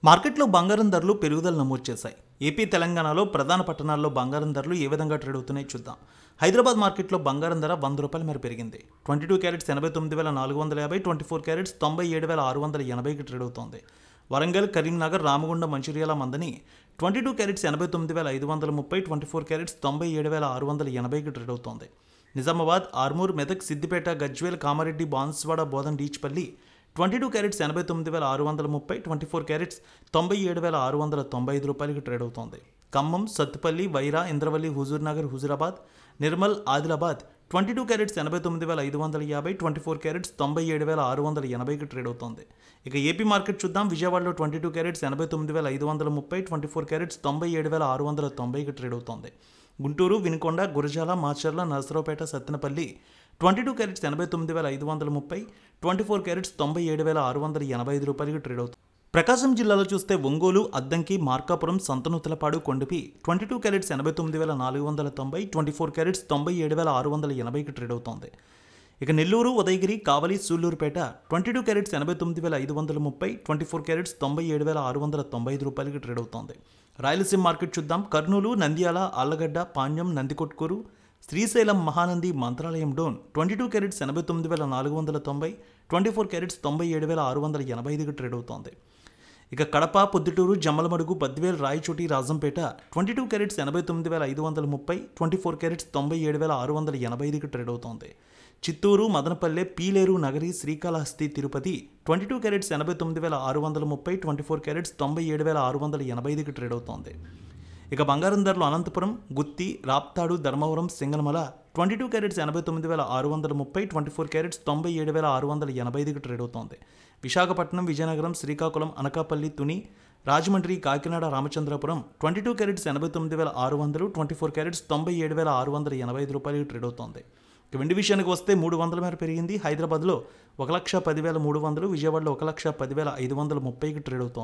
మార్కెట్లో బంగారం ధరలు పెరుగుదల నమోదు చేశాయి. ఏపీ, తెలంగాణలో ప్రధాన పట్టణాల్లో బంగారం ధరలు ఏ విధంగా ట్రేడ్ అవుతున్నాయో చూద్దాం. హైదరాబాద్ మార్కెట్లో బంగారం ధర ₹100 మేర పెరిగింది. 22 క్యారెట్స్ 89,450, 24 క్యారెట్స్ 97,680కి ట్రేడ్ అవుతోంది. వరంగల్, కరీంనగర్, రామగుండం, మంచిర్యాల, మందని 22 క్యారెట్స్ 89,530, 24 క్యారెట్స్ 97,680కి ట్రేడ్ అవుతోంది. Nizamabad, Armoor, Medak, Siddipet, Gajwel, Kamareddy, Banswada, Bodhan, Dichpally 22 carats 89,630, 24 carats 97,695 trade అవుతోంది. ఖమ్మం, సత్తుపల్లి, వైరా, ఇంద్రవల్లి, హుజూర్నగర్, హుజూరాబాద్, నిర్మల్, ఆదిలాబాద్ 22 క్యారెట్స్ 89,550, 24 క్యారెట్స్ 97,680కి ట్రేడ్ అవుతోంది. ఇక ఏపీ మార్కెట్ చూద్దాం. విజయవాడలో 22 క్యారెట్స్ 89,530, 24 క్యారెట్స్ 97,690కి ట్రేడ్ అవుతోంది. గుంటూరు, వినుకొండ, గురజాల, మాచర్ల, నరసరావుపేట, సత్తెనపల్లి 22 క్యారెట్స్ 89,530, 24 క్యారెట్స్ 97,685కి ట్రేడ్ అవుతుంది. ప్రకాశం జిల్లాలో చూస్తే ఒంగోలు, అద్దంకి, మార్కాపురం, సంతనూతలపాడు, కొండపి 22 క్యారెట్స్ 89,490, 24 క్యారెట్స్ 97,680కి ట్రేడ్ అవుతోంది. ఇక నెల్లూరు, ఉదయగిరి, కావలి, సూళ్లూరుపేట 22 క్యారెట్స్ 89,530, 24 క్యారెట్స్ 97,695కి ట్రేడ్ అవుతోంది. రాయలసీమ మార్కెట్ చూద్దాం. కర్నూలు, నంద్యాల, ఆళ్లగడ్డ, పాణ్యం, నందికొట్కూరు, శ్రీశైలం, మహానంది, మంత్రాలయం డోన్ 22 క్యారెట్స్ 89,490, 24 క్యారెట్స్ 97,685కి ట్రేడ్ అవుతోంది. ఇక కడప, పొద్దుటూరు, జమ్మలమడుగు, బద్వేల్, రాయచోటి, రాజంపేట 22 క్యారెట్స్ 89,530, 24 క్యారెట్స్ 97,685కి ట్రేడ్ అవుతోంది. చిత్తూరు, మదనపల్లె, పీలేరు, నగరి, శ్రీకాళహస్తి, తిరుపతి 22 క్యారెట్స్ 89,630, 24 క్యారెట్స్ 97,680కి ట్రేడ్ అవుతోంది. ఇక బంగారం ధరలు అనంతపురం, గుత్తి, రాప్తాడు, ధర్మవరం, సింగనమల 22 క్యారెట్స్ 89,630, 24 క్యారెట్స్ 97,680కి ట్రేడ్ అవుతోంది. విశాఖపట్నం, విజయనగరం, శ్రీకాకుళం, అనకాపల్లి, తుని, రాజమండ్రి, కాకినాడ, రామచంద్రపురం 22 క్యారెట్స్ 89,600, 24 క్యారెట్స్ 97,685కి ట్రేడ్ అవుతోంది. ఇక వెండి విషయానికి వస్తే 300 మేర పెరిగింది. హైదరాబాద్లో 1,10,300, విజయవాడలో 1,10,530కి ట్రేడ్ అవుతోంది.